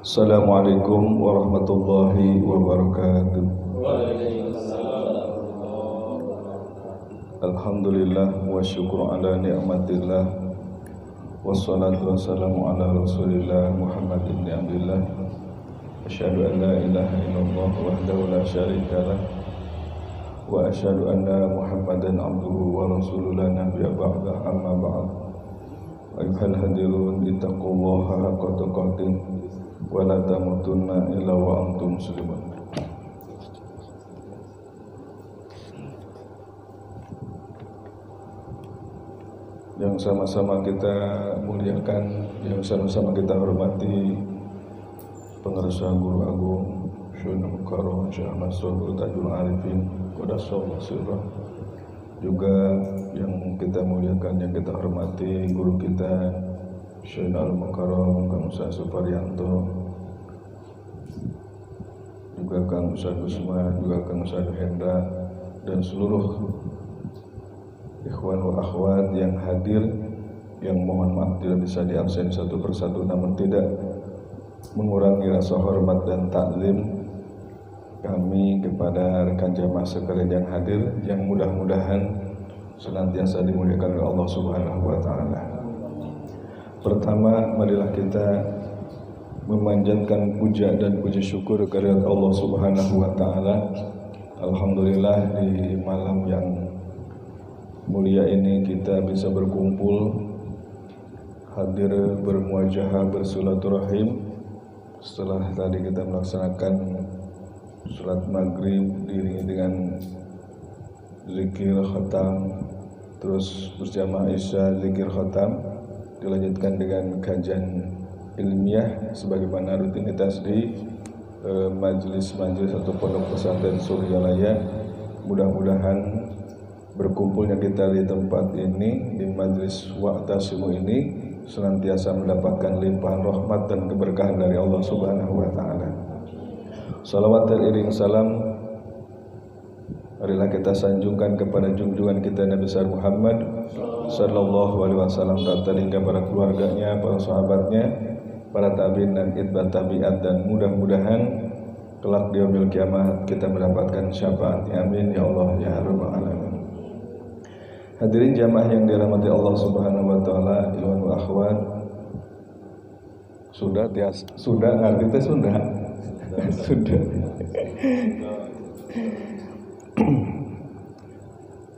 Assalamualaikum warahmatullahi wabarakatuh. Alhamdulillah wa syukur ala ni'matillah, wassalatu wassalamu ala rasulillah Muhammad ibn Abdillah. Asyhadu an la ilaha illallah wahdahu la syarikalah, wa asyhadu anna Muhammadan abduhu wa rasuluhu la nabiyya ba'dah, amma ba'd. Ayyuhal hadirun, ittaqullaha haqqa tuqatih wa la tamutunna illa wa antum muslimun. Yang sama-sama kita muliakan, yang sama-sama kita hormati pengarsa Guru Agung Syekh Mukarram Syekh Ahmad Sobur Tajul Arifin Qadassallahu sirrah. Juga yang kita muliakan, yang kita hormati guru kita Syekh Al-Mukarram Kang Ustaz Suparyanto, juga Kang Ustaz Usman, juga Kang Ustaz Hendra, dan seluruh ikhwan wal akhwat yang hadir, yang mohon maaf tidak bisa diabsen satu persatu, namun tidak mengurangi rasa hormat dan taklim kami kepada rekan jamaah sekalian yang hadir, yang mudah-mudahan senantiasa dimuliakan oleh Allah Subhanahu wa taala. Pertama, marilah kita memanjatkan puja dan puji syukur kehadirat Allah Subhanahu wa taala. Alhamdulillah, di malam yang mulia ini kita bisa berkumpul, hadir bermuajahah, bersilaturahim setelah tadi kita melaksanakan salat maghrib diiringi dengan zikir khatam, terus berjamaah isya zikir khatam, dilanjutkan dengan kajian ilmiah sebagaimana rutinitas di majelis-majelis atau pondok pesantren Suryalaya. Mudah-mudahan berkumpulnya kita di tempat ini, di majelis Wa'tasimu ini, senantiasa mendapatkan limpahan rahmat dan keberkahan dari Allah Subhanahu wa taala. Salawat teriring salam marilah kita sanjungkan kepada junjungan kita Nabi besar Muhammad sallallahu alaihi wasallam, hingga para keluarganya, para sahabatnya, para tabi'in dan itba' tabi'at, dan mudah-mudahan kelak di yaumil kiamat kita mendapatkan syafaatnya. Amin ya Allah ya rabbal alamin. Hadirin jamaah yang dirahmati Allah Subhanahu wa taala, ikhwan wal akhwat. Sudah ngerti teh sudah.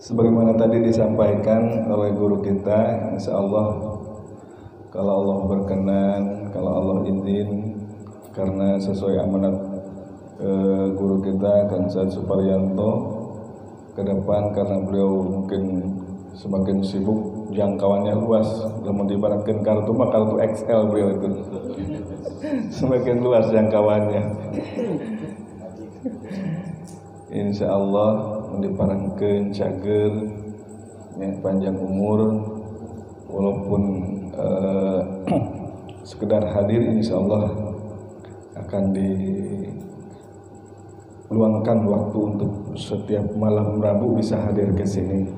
Sebagaimana tadi disampaikan oleh guru kita, insya Allah kalau Allah berkenan, kalau Allah izin, karena sesuai amanat guru kita Kang Ustaz Suparyanto, ke depan karena beliau mungkin semakin sibuk, jangkauannya luas, namun diibaratkan kartu mah kartu XL beliau itu semakin luas jangkauannya. Insya Allah diparangkeun cager ya, panjang umur, walaupun sekedar hadir, insya Allah akan diluangkan waktu untuk setiap malam Rabu bisa hadir ke sini,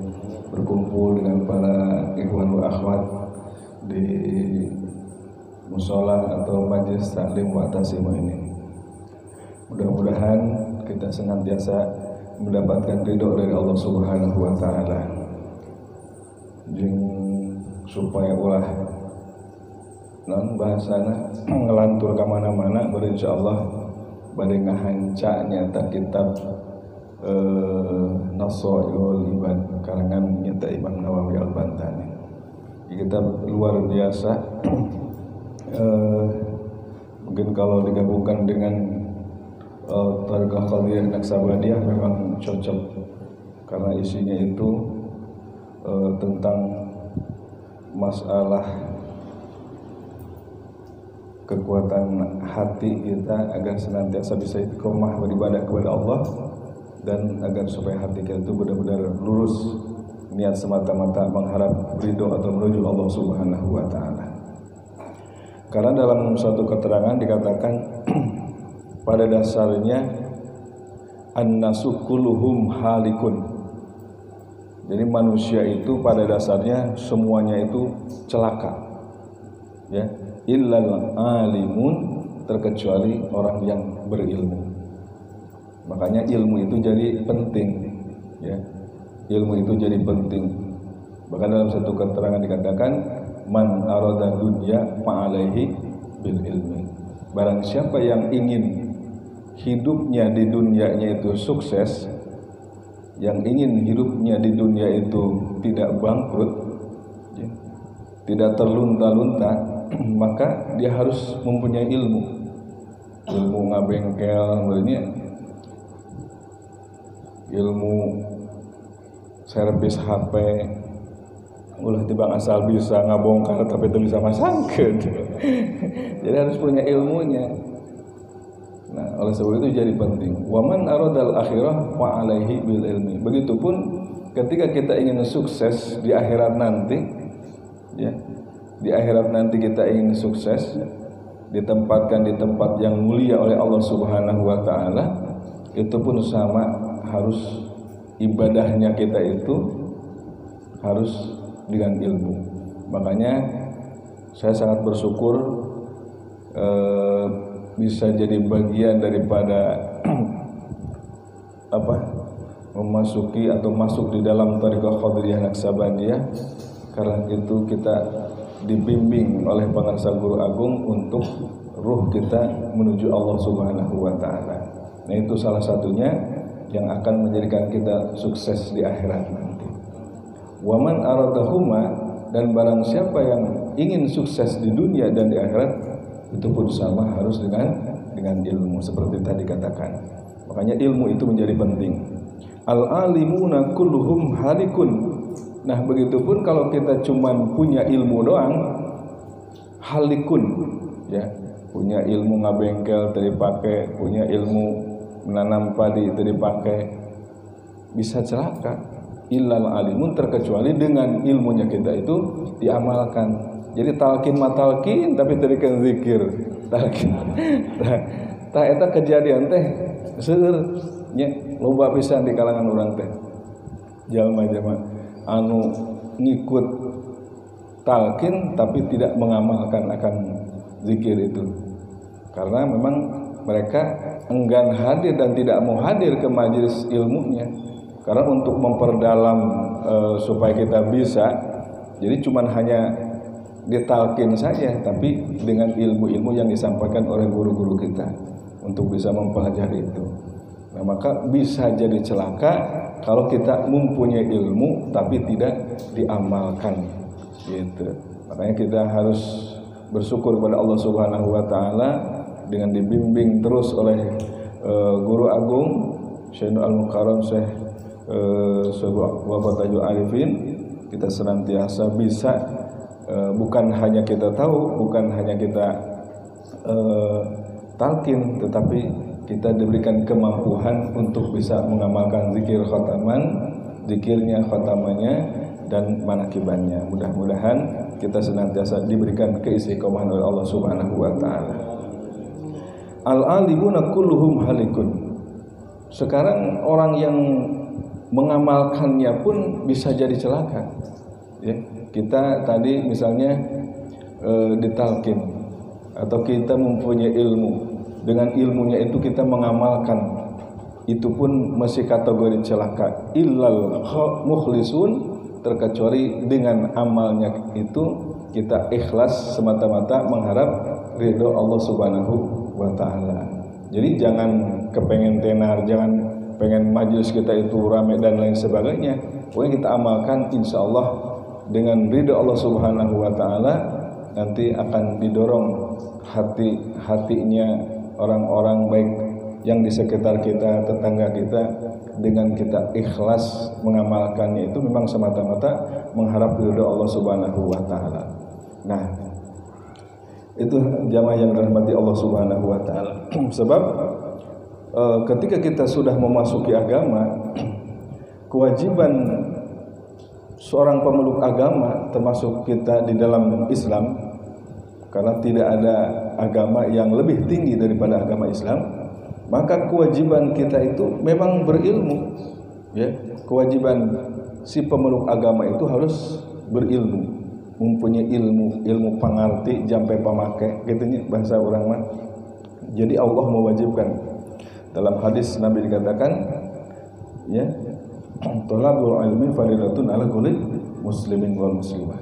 berkumpul dengan para ikhwan wa akhwat di musola atau majelis taklim Wa'tasimu ini. Mudah-mudahan kita senantiasa mendapatkan ridho dari Allah Subhanahu wa taala, supaya ulah bahasana ngelantur ke mana-mana, insyaallah bade ngahanca nyata kitab Nasaihul Ibad karangan nyata Imam Nawawi Al-Bantani. Kitab luar biasa. Mungkin kalau digabungkan dengan Tariqah Qadiriyah Naqsabandiyah memang cocok, karena isinya itu tentang masalah kekuatan hati kita agar senantiasa bisa istiqomah beribadah kepada Allah, dan agar supaya hati kita itu benar-benar lurus niat semata-mata mengharap ridho atau menuju Allah Subhanahu wa taala. Karena dalam suatu keterangan dikatakan pada dasarnya an-nasu kulluhum halikun. Jadi manusia itu pada dasarnya semuanya itu celaka. Ya, illal alimun, terkecuali orang yang berilmu. Makanya ilmu itu jadi penting, ya. Ilmu itu jadi penting. Bahkan dalam satu keterangan dikatakan man arada dunya fa'alaihi bil ilmi. Barang siapa yang ingin hidupnya di dunianya itu sukses, yang ingin hidupnya di dunia itu tidak bangkrut, ya, tidak terlunta-lunta, maka dia harus mempunyai ilmu. Ilmu ngabengkel, sebenarnya ilmu servis HP, ulah tibang asal bisa ngabongkar tapi itu bisa masangkeun. Jadi harus punya ilmunya. Nah, oleh sebab itu jadi penting. Wa man aradal akhirah fa alaihi bil ilmi. Begitupun ketika kita ingin sukses di akhirat nanti, ya. Di akhirat nanti kita ingin sukses, ditempatkan di tempat yang mulia oleh Allah Subhanahu wa taala, itu pun sama, harus ibadahnya kita itu harus dengan ilmu. Makanya saya sangat bersyukur bisa jadi bagian daripada memasuki atau masuk di dalam Thariqah Qadiriyah Naqsabandiyah. Karena itu kita dibimbing oleh pengarsa Guru Agung untuk ruh kita menuju Allah Subhanahu wa taala. Nah, itu salah satunya yang akan menjadikan kita sukses di akhirat nanti. Wa man aradahuma, dan barang siapa yang ingin sukses di dunia dan di akhirat, itu pun sama, harus dengan ilmu seperti tadi katakan. Makanya ilmu itu menjadi penting. Al-alimuna kulluhum halikun. Nah, begitupun kalau kita cuman punya ilmu doang, halikun, ya, punya ilmu ngabengkel tadi pakai, punya ilmu menanam padi itu dipakai, bisa celaka. Illal alimun, terkecuali dengan ilmunya kita itu diamalkan. Jadi talqin matalqin tapi terikan zikir talqin. Tah eta kejadian teh seueur nya loba pisan di kalangan urang teh. Jalma-jalma anu ngikut talqin tapi tidak mengamalkan akan zikir itu. Karena memang mereka enggan hadir dan tidak mau hadir ke majelis ilmunya. Karena untuk memperdalam supaya kita bisa, jadi cuman hanya ditalkin saja, tapi dengan ilmu-ilmu yang disampaikan oleh guru-guru kita untuk bisa mempelajari itu. Nah, maka bisa jadi celaka kalau kita mempunyai ilmu tapi tidak diamalkan, gitu. Makanya kita harus bersyukur kepada Allah Subhanahu wa taala dengan dibimbing terus oleh Guru Agung Syekh Al-Mukarram Syekh Wafat Tajul Arifin, kita senantiasa bisa bukan hanya kita tahu, bukan hanya kita talqin, tetapi kita diberikan kemampuan untuk bisa mengamalkan zikir khataman, zikirnya khatamannya dan manakibannya. Mudah-mudahan kita senantiasa diberikan keistiqomahan oleh Allah Subhanahu wa taala. Al-alimuna kulluhum halikun. Sekarang orang yang mengamalkannya pun bisa jadi celaka, ya. Kita tadi misalnya ditalqin atau kita mempunyai ilmu, dengan ilmunya itu kita mengamalkan, itu pun masih kategori celaka. Illal mukhlisun, terkecuali dengan amalnya itu kita ikhlas semata-mata mengharap ridho Allah Subhanahu wa taala. Jadi jangan kepengen tenar, jangan pengen majelis kita itu ramai dan lain sebagainya. Pokoknya kita amalkan, insya Allah dengan ridha Allah Subhanahu wa taala nanti akan didorong hatinya orang-orang baik yang di sekitar kita, tetangga kita, dengan kita ikhlas mengamalkannya itu memang semata-mata mengharap ridha Allah Subhanahu wa taala. Nah, itu jamaah yang dirahmati Allah Subhanahu wa taala. Sebab ketika kita sudah memasuki agama, kewajiban seorang pemeluk agama termasuk kita di dalam Islam, karena tidak ada agama yang lebih tinggi daripada agama Islam, maka kewajiban kita itu memang berilmu, ya. Kewajiban si pemeluk agama itu harus berilmu, mempunyai ilmu pangarti sampai pamake, gitunya bahasa orang mah. Jadi Allah mewajibkan. Dalam hadis Nabi dikatakan, ya, thalabul ilmi fardhatun 'ala kulli muslimin wal muslimah.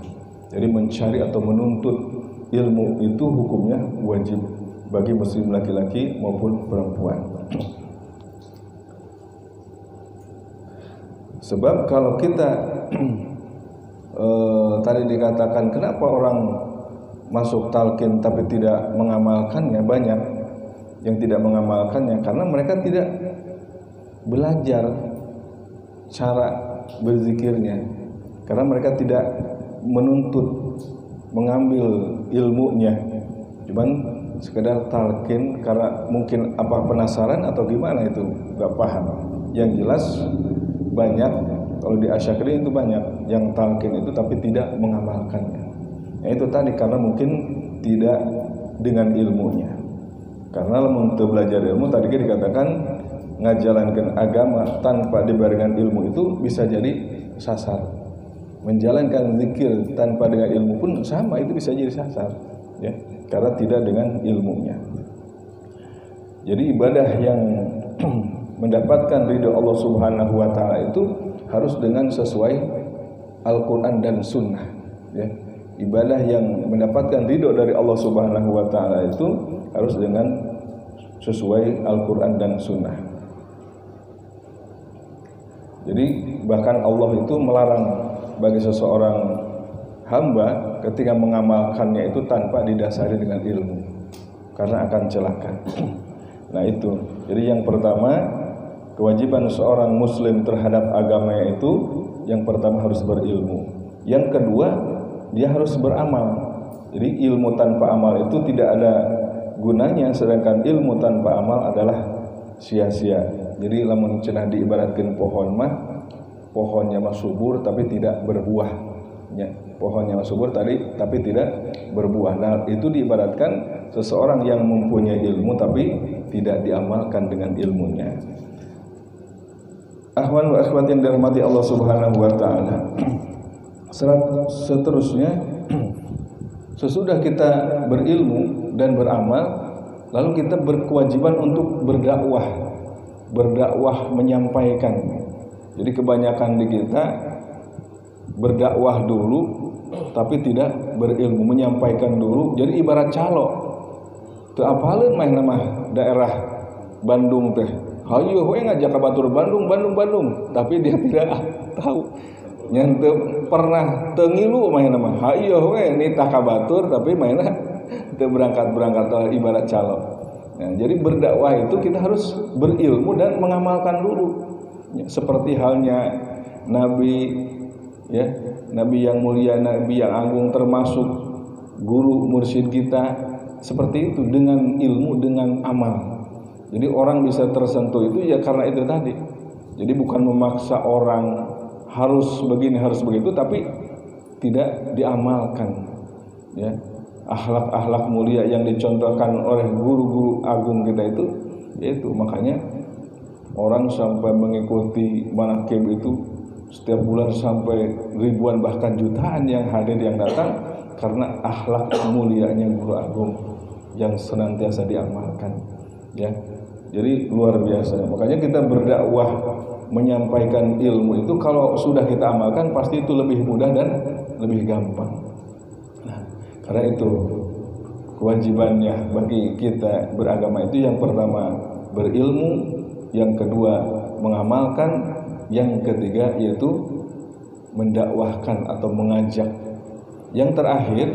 Jadi mencari atau menuntut ilmu itu hukumnya wajib bagi muslim laki-laki maupun perempuan. Sebab kalau kita tadi dikatakan kenapa orang masuk talqin tapi tidak mengamalkannya, banyak yang tidak mengamalkannya karena mereka tidak belajar cara berzikirnya, karena mereka tidak menuntut mengambil ilmunya, cuman sekedar talqin karena mungkin apa penasaran atau gimana, itu nggak paham. Yang jelas banyak, kalau di Asy'ari itu banyak yang talqin itu tapi tidak mengamalkannya. Nah, itu tadi karena mungkin tidak dengan ilmunya. Karena untuk belajar ilmu tadi dikatakan ngajalankan agama tanpa dibarengan ilmu itu bisa jadi sasar. Menjalankan zikir tanpa dengan ilmu pun sama, itu bisa jadi sasar, ya, karena tidak dengan ilmunya. Jadi ibadah yang mendapatkan ridho Allah Subhanahu wa taala itu harus dengan sesuai Al-Qur'an dan Sunnah, ya. Ibadah yang mendapatkan ridho dari Allah Subhanahu wa taala itu harus dengan sesuai Al-Qur'an dan Sunnah. Jadi bahkan Allah itu melarang bagi seseorang hamba ketika mengamalkannya itu tanpa didasari dengan ilmu, karena akan celaka. Nah itu, jadi yang pertama, kewajiban seorang muslim terhadap agamanya itu yang pertama harus berilmu. Yang kedua, dia harus beramal. Jadi ilmu tanpa amal itu tidak ada gunanya, sedangkan ilmu tanpa amal adalah sia-sia. Jadi lamun cenah diibaratkan pohon mah, pohonnya mah subur tapi tidak berbuah, ya. Pohonnya mah subur tadi tapi tidak berbuah. Nah, itu diibaratkan seseorang yang mempunyai ilmu tapi tidak diamalkan dengan ilmunya. Akhwan wa akhwat yang dirahmati Allah Subhanahu wa taala. Seterusnya, sesudah kita berilmu dan beramal, lalu kita berkewajiban untuk berdakwah menyampaikan. Jadi kebanyakan di kita berdakwah dulu tapi tidak berilmu, menyampaikan dulu. Jadi ibarat calo teu apaleun mah nama daerah Bandung teh, hayu we ngajak ka batur Bandung, tapi dia tidak tahu, nya teu pernah teu ngilu mah nama hayu we nitah ka batur tapi mainna teu berangkat ibarat calo. Nah, jadi berdakwah itu kita harus berilmu dan mengamalkan dulu. Ya, seperti halnya Nabi, ya, Nabi yang mulia, Nabi yang agung, termasuk guru mursyid kita, seperti itu dengan ilmu, dengan amal. Jadi orang bisa tersentuh itu ya karena itu tadi. Jadi bukan memaksa orang harus begini, harus begitu, tapi tidak diamalkan, ya. Akhlak-akhlak mulia yang dicontohkan oleh guru-guru agung kita itu, yaitu makanya orang sampai mengikuti manaqib itu setiap bulan sampai ribuan bahkan jutaan yang hadir, yang datang karena akhlak mulianya guru agung yang senantiasa diamalkan, ya. Jadi luar biasa. Makanya kita berdakwah menyampaikan ilmu itu kalau sudah kita amalkan pasti itu lebih mudah dan lebih gampang. Karena itu kewajibannya bagi kita beragama itu yang pertama berilmu, yang kedua mengamalkan, yang ketiga yaitu mendakwahkan atau mengajak. Yang terakhir,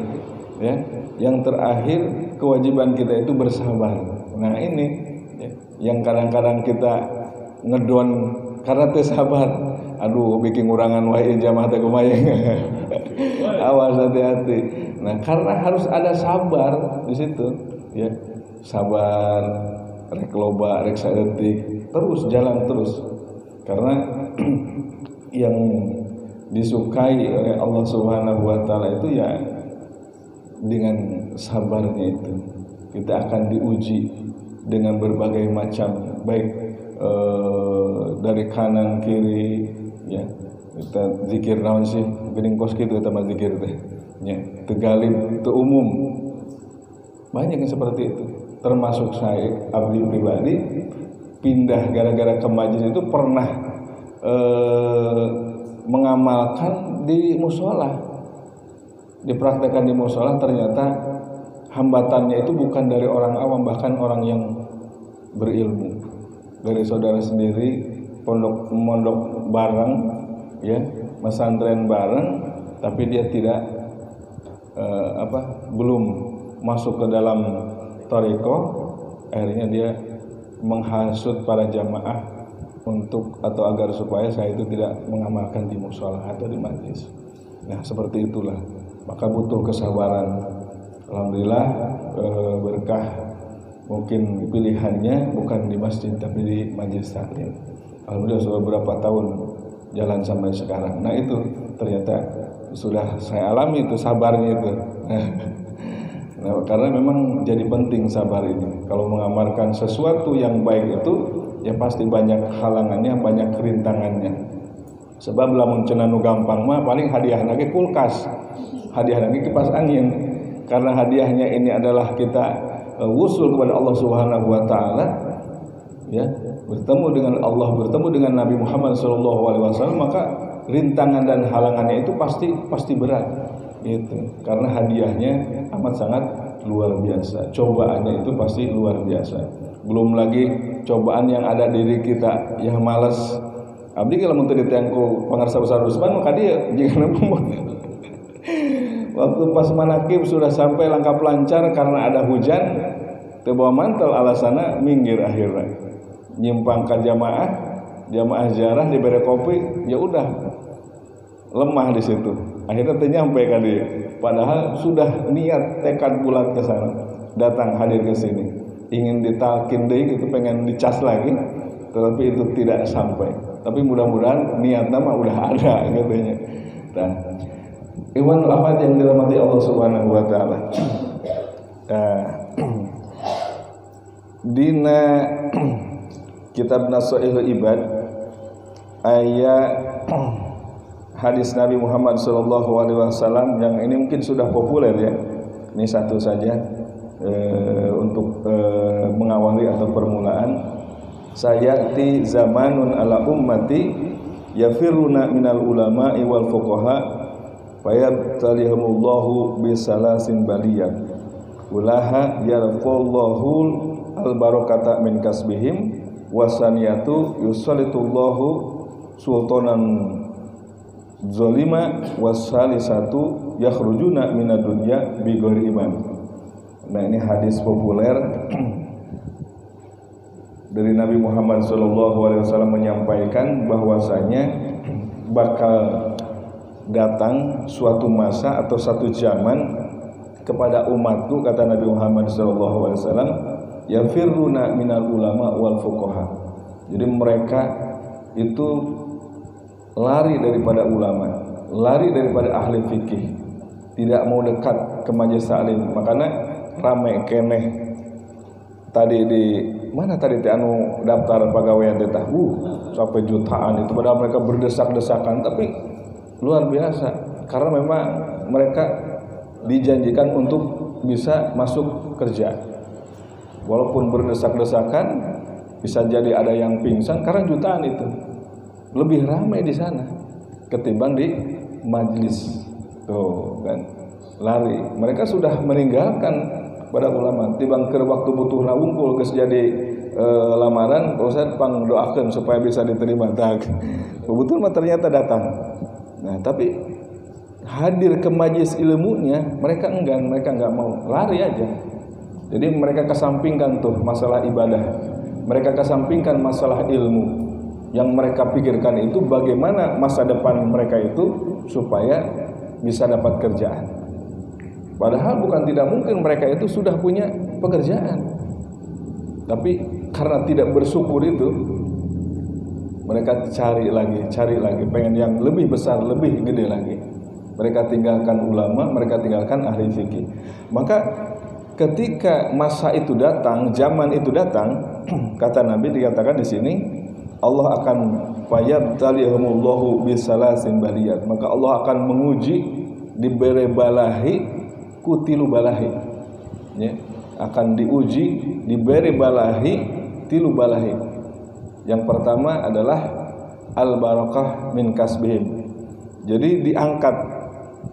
ya, yang terakhir kewajiban kita itu bersabar. Nah ini, ya, yang kadang-kadang kita ngedon karena teu sabar. Aduh, bikin ngurangan wae jamaah teh kumaha. Awas, hati-hati. Nah, karena harus ada sabar di situ, ya. Sabar rek loba, rek saeutik, terus jalan terus. Karena yang disukai oleh Allah Subhanahu wa taala itu ya dengan sabarnya itu. Kita akan diuji dengan berbagai macam baik dari kanan kiri ya. Kita zikir naon sih geuning kos kitu eta mah zikir teh. Ya, teu galib, teu umum. Banyak yang seperti itu. Termasuk saya abdi pribadi pindah gara-gara ke majelis itu pernah mengamalkan di musola, dipraktekkan di musola, ternyata hambatannya itu bukan dari orang awam, bahkan orang yang berilmu, dari saudara sendiri, pondok bareng, ya, pesantren bareng, tapi dia tidak belum masuk ke dalam thariqah, akhirnya dia menghasut para jamaah untuk atau agar supaya saya itu tidak mengamalkan di musola atau di majlis. Nah seperti itulah, maka butuh kesabaran. Alhamdulillah berkah mungkin pilihannya bukan di masjid tapi di majlis taklim. Alhamdulillah sudah beberapa tahun jalan sampai sekarang. Nah itu ternyata sudah saya alami itu sabarnya itu. Nah, karena memang jadi penting sabar ini. Kalau mengamalkan sesuatu yang baik itu, ya pasti banyak halangannya, banyak kerintangannya. Sebab lamun cenah nu gampang mah paling hadiahna ge kulkas, hadiahna ge kipas angin. Karena hadiahnya ini adalah kita wusul kepada Allah Subhanahu wa taala, ya, bertemu dengan Allah, bertemu dengan Nabi Muhammad SAW, maka rintangan dan halangannya itu pasti berat. Itu karena hadiahnya amat sangat luar biasa, cobaannya itu pasti luar biasa. Belum lagi cobaan yang ada diri kita yang malas. Abdi kalau mun teu ditengku pangarsa besar Usman maka dia jangan waktu pas manakib sudah sampai langkah lancar karena ada hujan, teu bawa mantel alasana minggir akhirnya. Nyimpang ka jamaah ziarah dibere kopi, ya udah lemah di situ. Akhirnya teu nyampe ka dia. Padahal sudah niat tekad bulat ke sana, datang hadir ke sini. Ingin ditalkin deui gitu, pengen dicas lagi, tetapi itu tidak sampai. Tapi mudah-mudahan niatnya mah udah ada katanya. Nah, ikhwan rahmat yang dirahmati Allah Subhanahu wa taala. Dina kitab Nasaihul Ibad ayat hadis Nabi Muhammad SAW yang ini mungkin sudah populer ya. Ini satu saja untuk mengawali atau permulaan. Sayati zamanun ala ummati yafiruna minal ulama'i wal fuqaha fayabtalihumullahu bisalasin baliyat ulaha yarfallahu al barakata min kasbihim wasaniyatu yusallitullahu sultanan zolima wasalisatu yakhrujuna minad dunya bi ghairi iman. Nah ini hadis populer dari Nabi Muhammad SAW menyampaikan bahwasanya bakal datang suatu masa atau satu zaman kepada umatku, kata Nabi Muhammad SAW, yafirruna minal ulama wal fuqaha. Jadi mereka itu lari daripada ulama, lari daripada ahli fikih, tidak mau dekat ke majelis taklim. Makanya rame keneh tadi di mana tadi anu daftar pegawai teh sampai jutaan itu, padahal mereka berdesak-desakan, tapi luar biasa karena memang mereka dijanjikan untuk bisa masuk kerja. Walaupun berdesak-desakan, bisa jadi ada yang pingsan karena jutaan itu. Lebih ramai di sana ketimbang di majlis. Tuh kan, lari. Mereka sudah meninggalkan pada ulama. Tibang keur waktu butuhna wungkul geus jadi lamaran, Ustaz pang doakeun supaya bisa diterima tag. Betul mah ternyata datang. Nah, tapi hadir ke majlis ilmunya mereka enggan, mereka enggak mau, lari aja. Jadi mereka kesampingkan tuh masalah ibadah. Mereka kesampingkan masalah ilmu. Yang mereka pikirkan itu bagaimana masa depan mereka itu supaya bisa dapat kerjaan. Padahal bukan tidak mungkin mereka itu sudah punya pekerjaan. Tapi karena tidak bersyukur itu, mereka cari lagi, pengen yang lebih besar, lebih gede lagi. Mereka tinggalkan ulama, mereka tinggalkan ahli fikih. Maka ketika masa itu datang, zaman itu datang, kata Nabi, dikatakan di sini, Allah akan fayabtalihumullahu bisalasin baliyat. Maka Allah akan menguji diberi balahi kutilu balahi. Ya, akan diuji diberi balahi tilu balahi. Yang pertama adalah al barakah min kasbihim. Jadi diangkat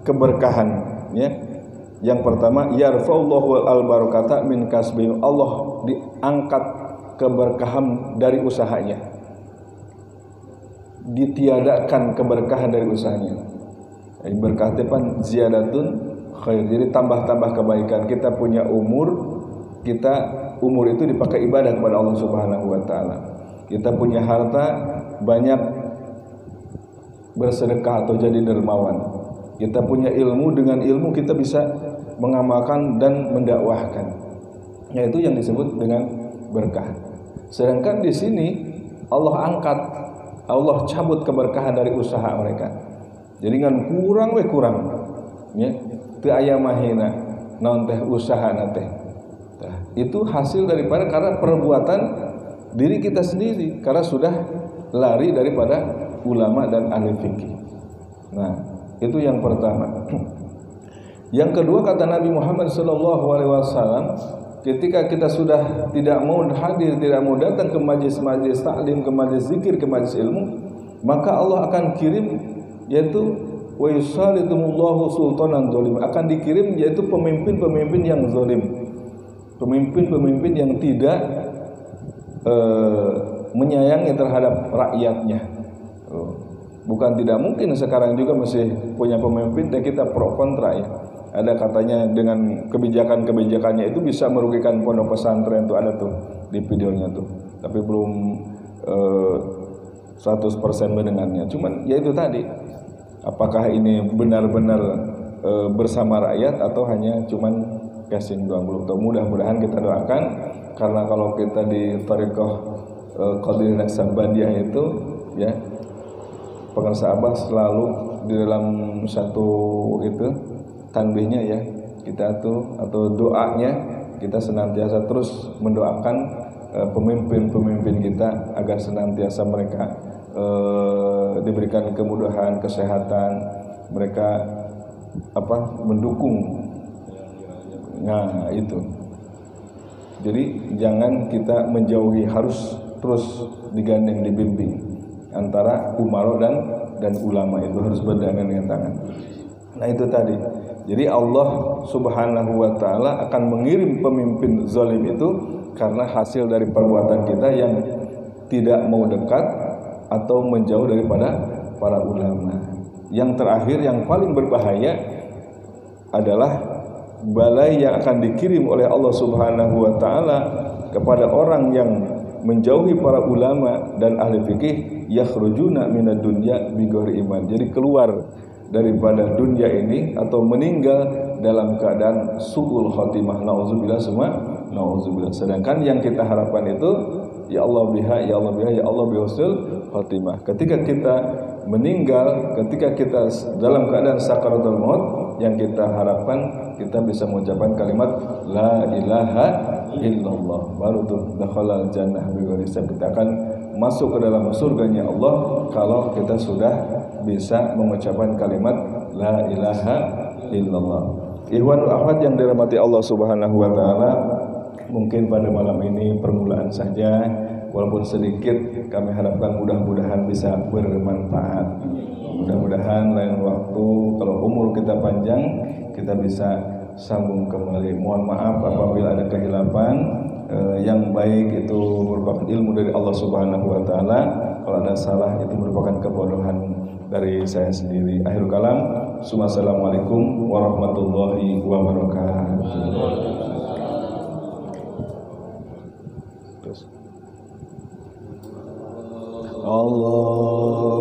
keberkahan, ya. Yang pertama yarfa'ullahu al barakata min kasbihim. Allah diangkat keberkahan dari usahanya. Ditiadakan keberkahan dari usahanya. Berkah depan ziyadatun khair. Jadi tambah-tambah kebaikan. Kita punya umur itu dipakai ibadah kepada Allah Subhanahu wa taala. Kita punya harta banyak, bersedekah atau jadi dermawan. Kita punya ilmu, dengan ilmu kita bisa mengamalkan dan mendakwahkan. Yaitu yang disebut dengan berkah. Sedangkan di sini Allah angkat, Allah cabut keberkahan dari usaha mereka. Jadi kan kurang, ya. Teu aya mahina naon teh usahana teh. Nah, itu hasil daripada karena perbuatan diri kita sendiri, karena sudah lari daripada ulama dan ahli fikih. Nah, itu yang pertama. Yang kedua, kata Nabi Muhammad SAW, ketika kita sudah tidak mau hadir, tidak mau datang ke majlis-majlis taklim, ke majlis zikir, ke majlis ilmu, maka Allah akan kirim, yaitu wa yusalitumullahu sultanan zalim, akan dikirim yaitu pemimpin-pemimpin yang zalim, pemimpin-pemimpin yang tidak menyayangi terhadap rakyatnya. Bukan tidak mungkin sekarang juga masih punya pemimpin dan kita pro kontra, ya. Ada katanya dengan kebijakan-kebijakannya itu bisa merugikan pondok pesantren, tuh ada tuh di videonya tuh. Tapi belum 100% mendengarnya. Cuman ya itu tadi, apakah ini benar-benar bersama rakyat atau hanya cuman casing doang, belum tahu. Mudah-mudahan kita doakan, karena kalau kita di Thariqah Qadir Naksabandiyah itu, ya, pengarsa Abah selalu di dalam satu itu tanbihnya, ya, kita tuh atau doanya kita senantiasa terus mendoakan pemimpin-pemimpin kita agar senantiasa mereka diberikan kemudahan, kesehatan, mereka mendukung. Nah, itu. Jadi jangan kita menjauhi, harus terus digandeng, dibimbing antara umaro dan ulama, itu harus berdangan dengan tangan. Nah, itu tadi. Jadi Allah Subhanahu wa taala akan mengirim pemimpin zalim itu karena hasil dari perbuatan kita yang tidak mau dekat atau menjauh daripada para ulama. Yang terakhir, yang paling berbahaya adalah balai yang akan dikirim oleh Allah Subhanahu wa taala kepada orang yang menjauhi para ulama dan ahli fikih, yakhrujuna minad dunya bighairi iman. Jadi keluar daripada dunia ini atau meninggal dalam keadaan su'ul khotimah. Nauzubillah, semua nauzubillah. Sedangkan yang kita harapkan itu ya Allah biha, ya Allah biha, ya Allah bihusnul khotimah. Ketika kita meninggal, ketika kita dalam keadaan sakaratul maut, yang kita harapkan kita bisa mengucapkan kalimat la ilaha illallah, baru tuh dakhalal jannah bighairi hisab. Kita akan masuk ke dalam surganya Allah kalau kita sudah bisa mengucapkan kalimat la ilaha illallah. Ikhwan wa akhwat yang dirahmati Allah Subhanahu wa taala, mungkin pada malam ini permulaan saja, walaupun sedikit, kami harapkan mudah-mudahan bisa bermanfaat. Mudah-mudahan lain waktu kalau umur kita panjang, kita bisa sambung kembali. Mohon maaf apabila ada kehilapan. Yang baik itu merupakan ilmu dari Allah Subhanahu wa taala. Kalau ada salah itu merupakan kebodohan dari saya sendiri. Akhirul kalam, assalamualaikum warahmatullahi wabarakatuh. Allahumma